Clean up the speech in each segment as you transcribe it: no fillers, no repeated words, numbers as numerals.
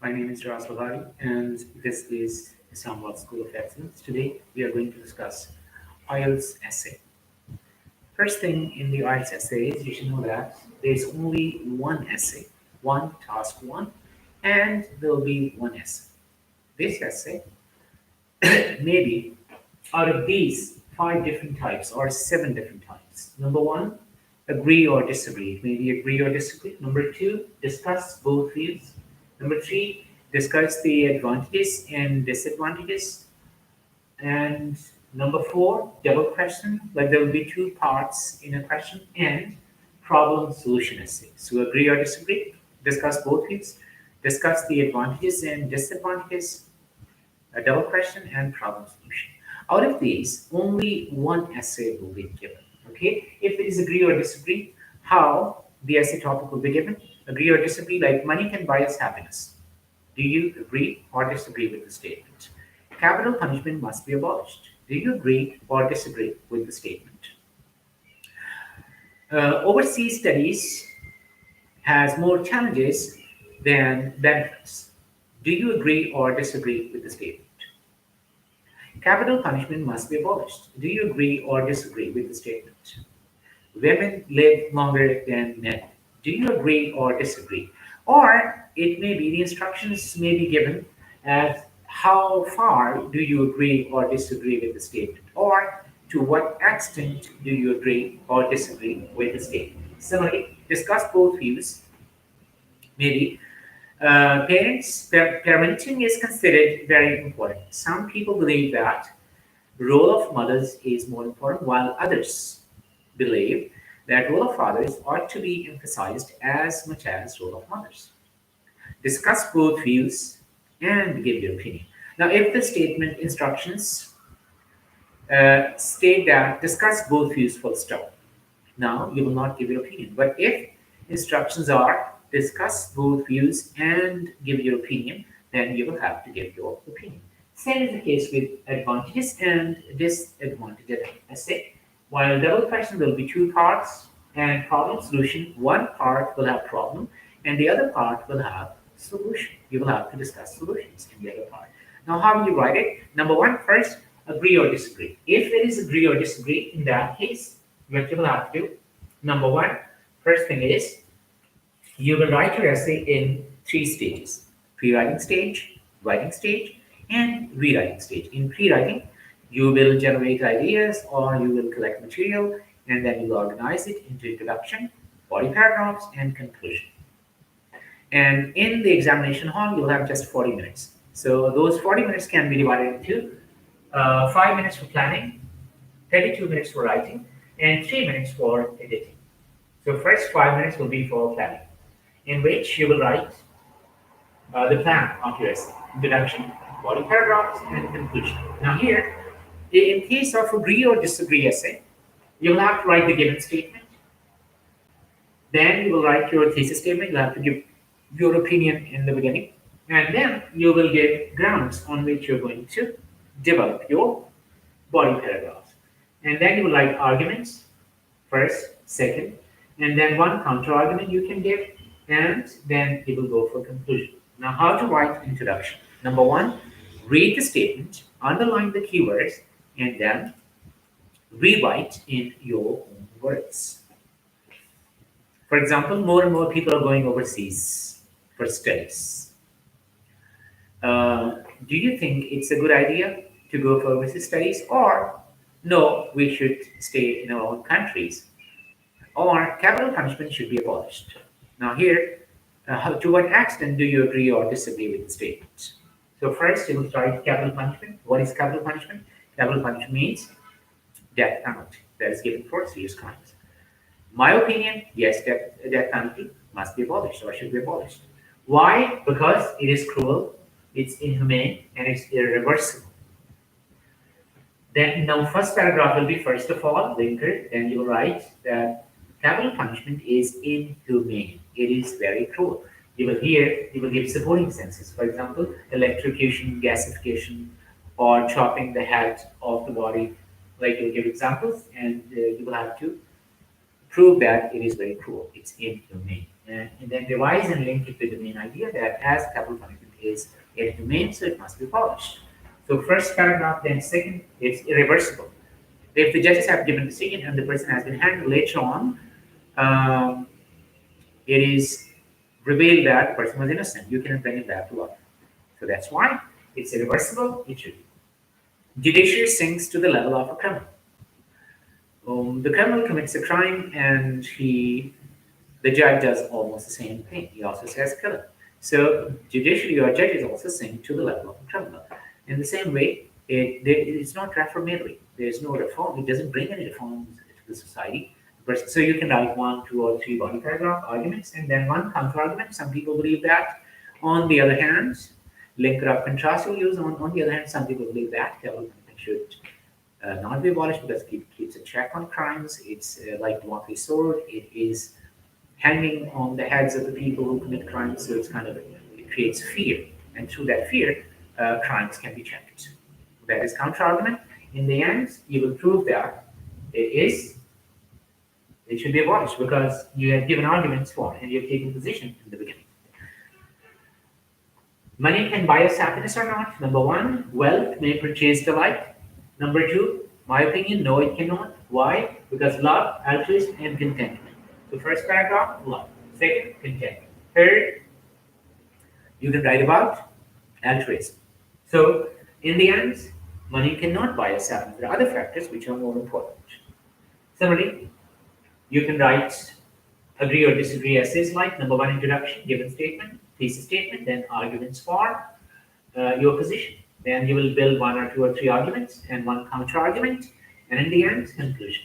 My name is Ras Lahari, and this is Islamabad School of Excellence. Today, we are going to discuss IELTS essay. First thing in the IELTS essay is you should know that there is only one essay, one task one, and there will be one essay. This essay may be out of these five different types or seven different types. Number one, agree or disagree. It may be agree or disagree. Number two, discuss both views. Number three, discuss the advantages and disadvantages. And number four, double question, like there will be two parts in a question, and problem solution essay. So agree or disagree, discuss both views, discuss the advantages and disadvantages, a double question, and problem solution. Out of these, only one essay will be given. Okay, if it is agree or disagree, how the essay topic will be given? Agree or disagree, like money can buy us happiness. Do you agree or disagree with the statement? Capital punishment must be abolished. Do you agree or disagree with the statement? Overseas studies has more challenges than benefits. Do you agree or disagree with the statement? Capital punishment must be abolished. Do you agree or disagree with the statement? Women live longer than men. Do you agree or disagree? Or it may be the instructions may be given as how far do you agree or disagree with the statement? Or to what extent do you agree or disagree with the statement? Similarly, discuss both views. Maybe parenting is considered very important. Some people believe that role of mothers is more important, while others believe that role of fathers ought to be emphasized as much as role of mothers. Discuss both views and give your opinion. Now, if the statement instructions state that discuss both views full stop, now you will not give your opinion. But if instructions are discuss both views and give your opinion, then you will have to give your opinion. Same is the case with advantages and disadvantages essay. While double question will be two parts and problem solution, one part will have problem and the other part will have solution. You will have to discuss solutions in the other part. Now, how will you write it? Number one, first, agree or disagree. If it is agree or disagree, in that case, what you will have to do, number one, first thing is you will write your essay in three stages: pre-writing stage, writing stage, and rewriting stage. In pre-writing, you will generate ideas or you will collect material and then you will organize it into introduction, body paragraphs, and conclusion. And in the examination hall, you'll have just 40 minutes. So those 40 minutes can be divided into 5 minutes for planning, 32 minutes for writing, and 3 minutes for editing. So first 5 minutes will be for planning, in which you will write the plan of your essay, introduction, body paragraphs, and conclusion. Now here, in case of agree or disagree essay, you will have to write the given statement. Then you will write your thesis statement. You have to give your opinion in the beginning, and then you will give grounds on which you're going to develop your body paragraphs. And then you will write arguments, first, second, and then one counter argument you can give, and then you will go for conclusion. Now, how to write introduction? Number one, read the statement, underline the keywords, and then rewrite in your own words. For example, more and more people are going overseas for studies. Do you think it's a good idea to go for overseas studies, or no, we should stay in our own countries, or capital punishment should be abolished? Now, here, to what extent do you agree or disagree with the statement? So, first, you will write capital punishment. What is capital punishment? Capital punishment means death penalty that is given for serious crimes. My opinion, yes, death penalty must be abolished or should be abolished. Why? Because it is cruel, it's inhumane, and it's irreversible. Then now first paragraph will be first of all linked, then you will write that capital punishment is inhumane. It is very cruel. You will give supporting sentences. For example, electrocution, gasification, or chopping the head off the body. Like you'll give examples, and you will have to prove that it is very cruel. It's inhumane. And then revise and link it with the main idea that as capital punishment is inhumane, so it must be abolished. So first paragraph, then second, it's irreversible. If the judges have given decision and the person has been handled later on, um, it is revealed that the person was innocent. You cannot bring it back to life. So that's why it's irreversible. It should be. Judiciary sinks to the level of a criminal. The criminal commits a crime and the judge does almost the same thing. He also says kill him. So judiciary or judges also sink to the level of a criminal. In the same way, it's not reformatory. There's no reform. It doesn't bring any reforms to the society. So you can write 1, 2, or 3 body paragraph arguments and then one counter argument. Some people believe that. On the other hand, linker of contrast will use. On the other hand, some people believe that development should not be abolished because it keeps a check on crimes. It's like one-way sword. It is hanging on the heads of the people who commit crimes. So it creates fear, and through that fear, crimes can be checked. That is counter argument. In the end, you will prove that it should be abolished because you have given arguments for it and you have taken position in the beginning. Money can buy us happiness or not? Number 1, wealth may purchase delight. Number 2, my opinion, no, it cannot. Why? Because love, altruism, and contentment. So first paragraph, love. Second, contentment. Third, you can write about altruism. So in the end, money cannot buy us happiness. There are other factors which are more important. Similarly, you can write agree or disagree essays like number 1, introduction, given statement, thesis statement, then arguments for your position. Then you will build 1 or 2 or 3 arguments and 1 counter argument, and in the end, conclusion.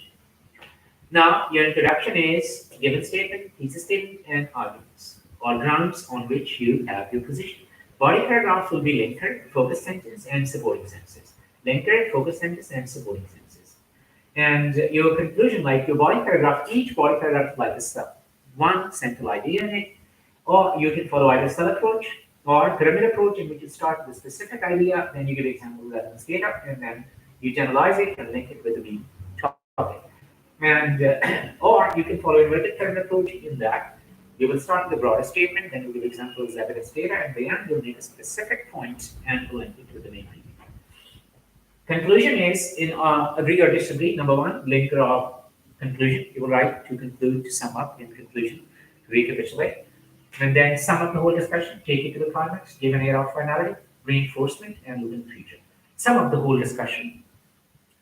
Now, your introduction is given statement, thesis statement, and arguments, or grounds on which you have your position. Body paragraphs will be linker, focus sentence, and supporting sentences. Linker, focus sentence, and supporting sentences. And your conclusion, like your body paragraph, each body paragraph is like a cell. 1 central idea in it, or you can follow either cell approach or pyramid approach in which you start with a specific idea, then you give examples of relevance data, and then you generalize it and link it with the main topic. And or you can follow inverted pyramid approach in that you will start with a broader statement, then you give examples, evidence, data, and then you'll make a specific point and link it with the main idea. Conclusion is in agree or disagree. Number 1, linker of conclusion. You will write to conclude, to sum up in conclusion, to recapitulate. And then sum up the whole discussion, take it to the climax, give an air of finality, reinforcement, and look in the future. Sum up the whole discussion.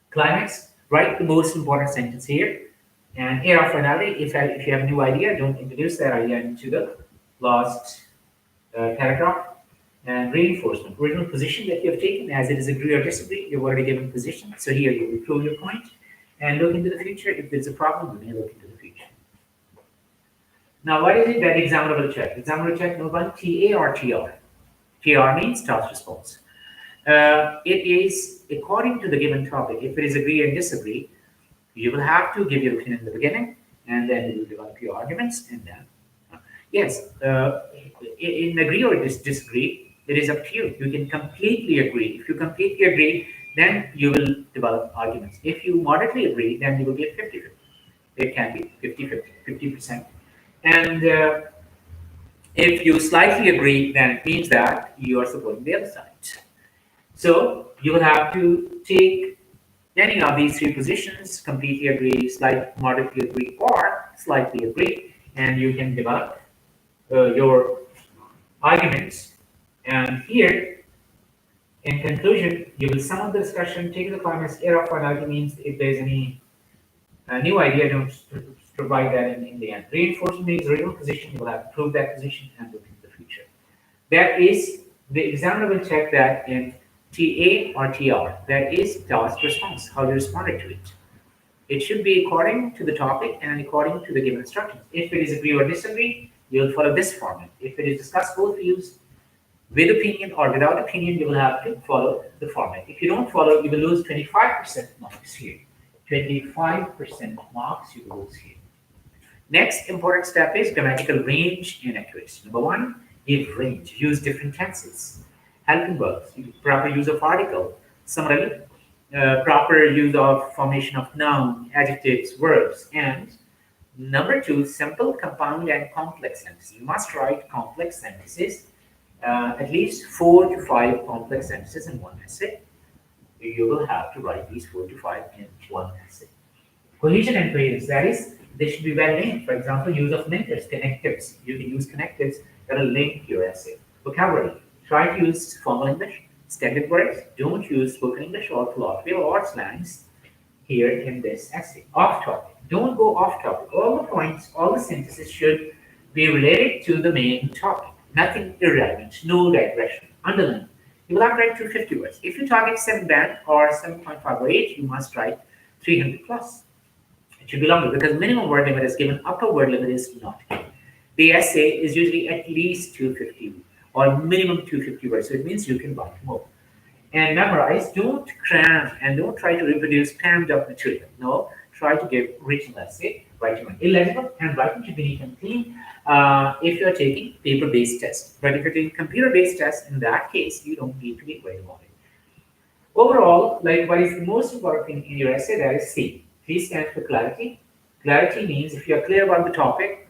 Climax, write the most important sentence here. And air of finality, if you have a new idea, don't introduce that idea into the last paragraph. And reinforcement, original position that you have taken, as it is agree or disagree, you've already given position. So here you will prove your point and look into the future. If there's a problem, you may look into the future. Now, what is it that examiner will check? Examiner will check number 1, TA or TR. TR means task response. It is according to the given topic. If it is agree and disagree, you will have to give your opinion in the beginning, and then you will develop your arguments, and then yes, in agree or disagree, it is up to you. You can completely agree. If you completely agree, then you will develop arguments. If you moderately agree, then you will get 50-50. It can be 50-50, 50%. And if you slightly agree, then it means that you are supporting the other side. So you will have to take any of these 3 positions, completely agree, moderately agree, or slightly agree, and you can develop your arguments. And here, in conclusion, you will sum up the discussion, take the climax. Air of finality means if there's any new idea, don't provide that in the end. Reinforcement means original position. You will have to prove that position and look into the future. That is, the examiner will check that in TA or TR. That is task response, how you responded to it. It should be according to the topic and according to the given instructions. If it is agree or disagree, you will follow this format. If it is discuss both views with opinion or without opinion, you will have to follow the format. If you don't follow, you will lose 25% marks here. 25% marks you will lose here. Next important step is grammatical range and accuracy. Number 1, give range. Use different tenses. Helping verbs. Proper use of article. Similarly, proper use of formation of noun, adjectives, verbs. And number 2, simple, compound, and complex sentences. You must write complex sentences at least 4 to 5 complex sentences in one essay. You will have to write these 4 to 5 in one essay. Cohesion and coherence, that is, they should be well linked. For example, use of linkers, connectives. You can use connectives that will link your essay. Vocabulary, try to use formal English, standard words. Don't use spoken English or colloquial or slangs here in this essay. Off topic, don't go off topic. All the points, all the sentences should be related to the main topic. Nothing irrelevant, no digression. Underline. You will have to write 250 words. If you target 7 band or 7.5 or 8, you must write 300 plus. It should be longer because minimum word limit is given, upper word limit is not given. The essay is usually at least 250 or minimum 250 words, so it means you can write more. And memorize, don't cram and don't try to reproduce crammed up material. No, try to give original essay, writing on illegible, and writing should be neat and clean if you're taking paper-based tests. But if you're taking computer-based tests, in that case, you don't need to be worried about it. Overall, like what is the most important thing in your essay, that is C. C stands for clarity. Clarity means if you're clear about the topic,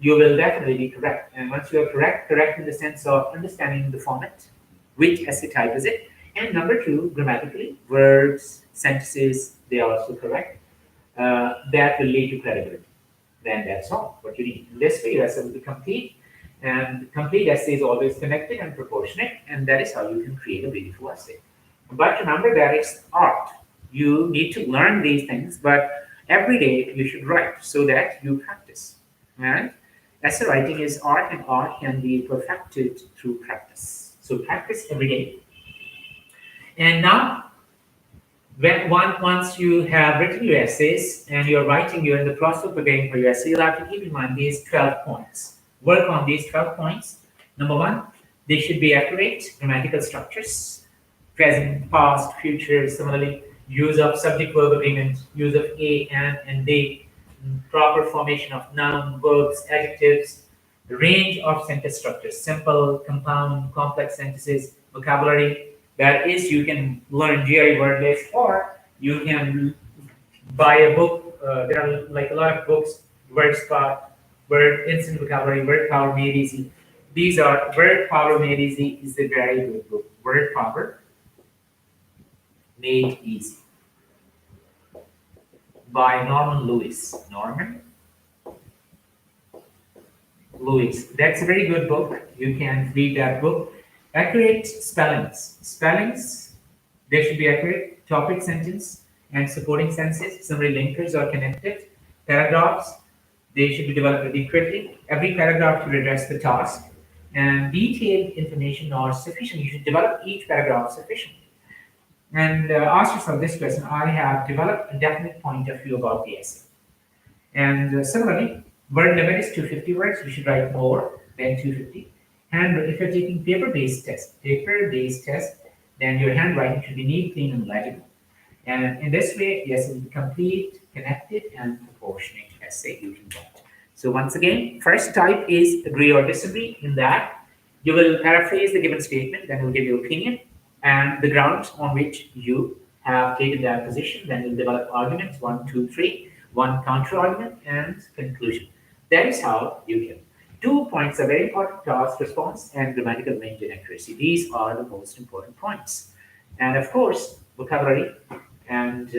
you will definitely be correct. And once you are correct, correct in the sense of understanding the format, which essay type is it, and number 2, grammatically, verbs, sentences, they are also correct. That will lead to credibility. Then that's all what you need. In this way, your essay will be complete, and complete essay is always connected and proportionate, and that is how you can create a beautiful essay. But remember that it's art. You need to learn these things, but every day you should write so that you practice. And essay writing is art, and art can be perfected through practice. So practice every day. And now, once you have written your essays and you're writing, you're in the process of preparing for your essay, you'll have to keep in mind these 12 points. Work on these 12 points. Number 1, they should be accurate grammatical structures, present, past, future, similarly, use of subject-verb agreement, use of a, and they, proper formation of noun, verbs, adjectives, range of sentence structures, simple, compound, complex sentences, vocabulary. That is, you can learn GRE word list, or you can buy a book. There are like a lot of books, Word Spot, Word Instant Vocabulary, Word Power Made Easy. These are Word Power Made Easy is a very good book. Word Power Made Easy by Norman Lewis. Norman Lewis. That's a very good book. You can read that book. Accurate spellings. Spellings, they should be accurate. Topic, sentence, and supporting sentences. Summary, linkers, or connected. Paragraphs, they should be developed adequately. Every paragraph should address the task. And detailed information are sufficient. You should develop each paragraph sufficiently. And ask yourself this question: I have developed a definite point of view about the essay. And similarly, word limit is 250 words. You should write more than 250. And if you're taking paper-based test, then your handwriting should be neat, clean, and legible. And in this way, yes, it will be complete, connected, and proportionate essay you can write. So once again, first type is agree or disagree. In that, you will paraphrase the given statement, then you'll give your opinion and the grounds on which you have taken that position. Then you'll develop arguments, 1, 2, 3, one counter argument, and conclusion. That is how you can. 2 points are very important: task, response, and grammatical range and accuracy. These are the most important points. And of course, vocabulary and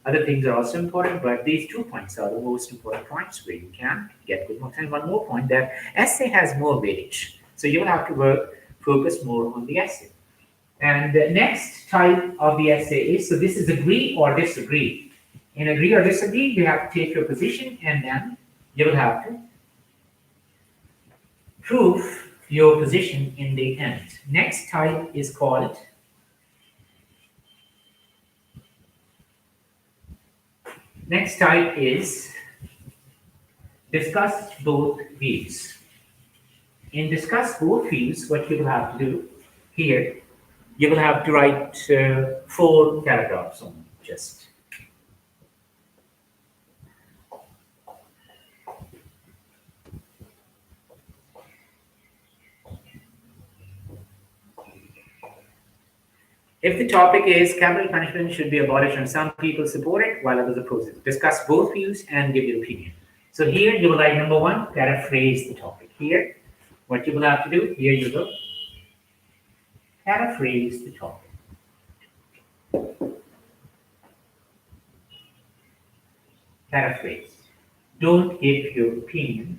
other things are also important, but these 2 points are the most important points where you can get good marks. And one more point, that essay has more weightage. So you will have to focus more on the essay. And the next type of the essay is, so this is agree or disagree. In agree or disagree, you have to take your position, and then you will have to prove your position in the end. Next type is called discuss both views. In discuss both views, what you will have to do here, you will have to write 4 paragraphs on just. If the topic is capital punishment should be abolished and some people support it while others oppose it, discuss both views and give your opinion. So here you will write number 1, paraphrase the topic. Here, what you will have to do, here you go. paraphrase the topic. Paraphrase. Don't give your opinion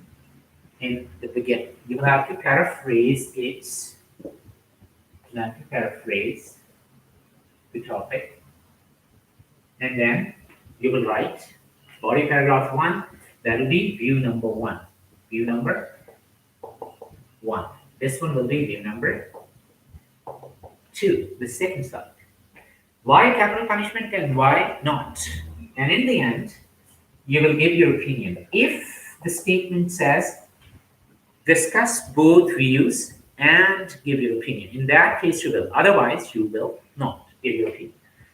in the beginning. You will have to paraphrase it. You have to paraphrase the topic, and then you will write body paragraph 1. That will be view number 1. View number 1. This one will be view number 2, the second side. Why capital punishment and why not? And in the end, you will give your opinion. If the statement says, discuss both views and give your opinion, in that case you will. Otherwise, you will not give your opinion.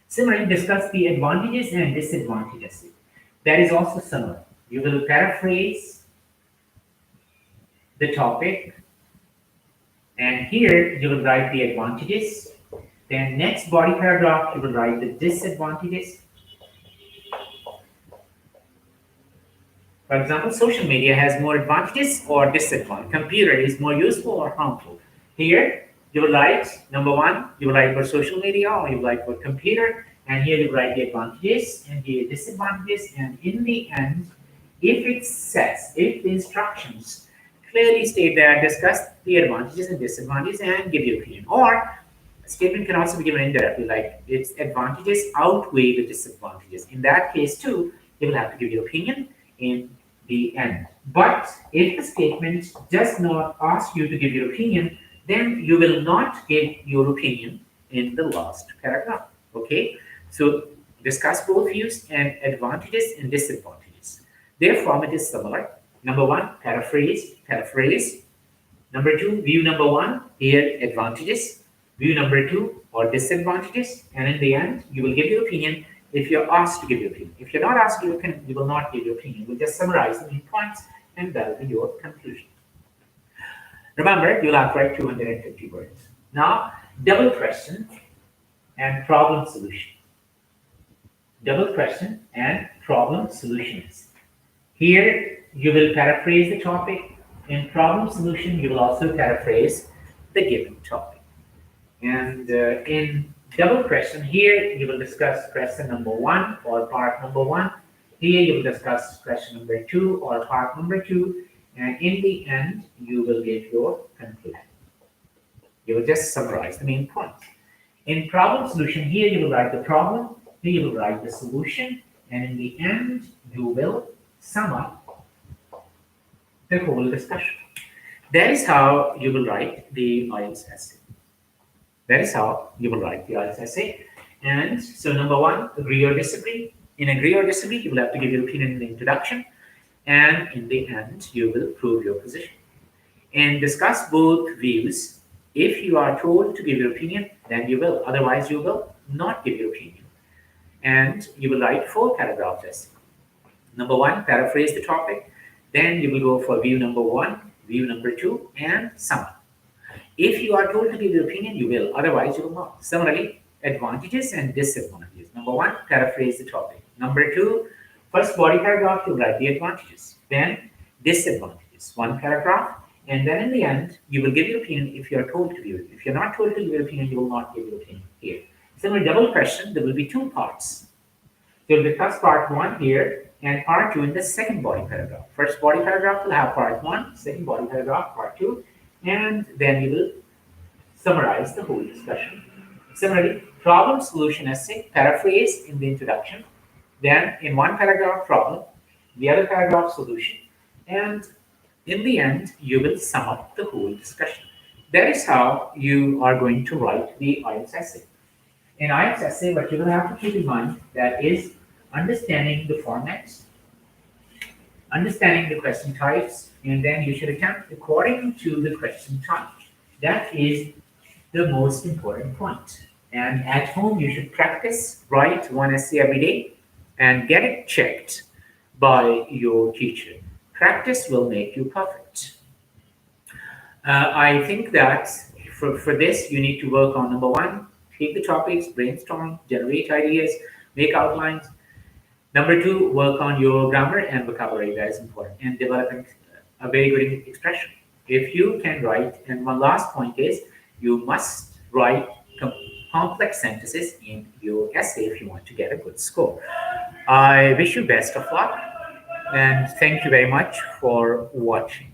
Similarly, discuss the advantages and disadvantages. That is also similar. You will paraphrase the topic, and here you will write the advantages. Then next body paragraph, you will write the disadvantages. For example, social media has more advantages or disadvantages. Computer is more useful or harmful. Here, you will write, number 1, you will write for social media or you will write for computer. And here you write the advantages and the disadvantages. And in the end, if it says, if the instructions clearly state that discuss the advantages and disadvantages and give your opinion. Or a statement can also be given indirectly, like its advantages outweigh the disadvantages. In that case too, you will have to give your opinion in the end. But if the statement does not ask you to give your opinion, then you will not give your opinion in the last paragraph. Okay? So discuss both views and advantages and disadvantages. Their format is similar. Number 1, paraphrase. Number 2, view number 1, here advantages. View number 2, or disadvantages. And in the end, you will give your opinion if you're asked to give your opinion. If you're not asked to give your opinion, you will not give your opinion. You will just summarize the main points, and that will be your conclusion. Remember, you'll have to write 250 words. Now, double question and problem solution. Double question and problem solutions. Here, you will paraphrase the topic. In problem solution, you will also paraphrase the given topic. And in double question, here you will discuss question number 1 or part number 1. Here you will discuss question number 2 or part number 2. And in the end, you will give your conclusion. You will just summarize the main points. In problem solution, here you will write the problem, here you will write the solution, and in the end, you will sum up the whole discussion. That is how you will write the IELTS essay. That is how you will write the IELTS essay. And so number 1, agree or disagree. In agree or disagree, you will have to give your opinion in the introduction. And in the end, you will prove your position. And discuss both views. If you are told to give your opinion, then you will. Otherwise, you will not give your opinion. And you will write 4 paragraphs essay. Number 1, paraphrase the topic. Then you will go for view number 1, view number 2, and sum up. If you are told to give your opinion, you will. Otherwise, you will not. Similarly, advantages and disadvantages. Number 1, paraphrase the topic. Number 2, first body paragraph, you write the advantages. Then disadvantages, 1 paragraph. And then in the end, you will give your opinion if you are told to give your opinion. If you're not told to give your opinion, you will not give your opinion here. Similarly, double question, there will be 2 parts. So you'll discuss part 1 here and part 2 in the second body paragraph. First body paragraph will have part 1, second body paragraph, part 2. And then you will summarize the whole discussion. Similarly, problem solution essay, paraphrase in the introduction, then in 1 paragraph problem, the other paragraph solution, and in the end, you will sum up the whole discussion. That is how you are going to write the IELTS essay. In IELTS essay, what you will have to keep in mind that is understanding the formats, understanding the question types, and then you should attempt according to the question type. That is the most important point. And at home, you should practice, write 1 essay every day, and get it checked by your teacher. Practice will make you perfect. I think that for this, you need to work on number 1, take the topics, brainstorm, generate ideas, make outlines. Number 2, work on your grammar and vocabulary. That is important. And developing a very good expression. If you can write, and one last point is, you must write complex sentences in your essay if you want to get a good score. I wish you best of luck and thank you very much for watching.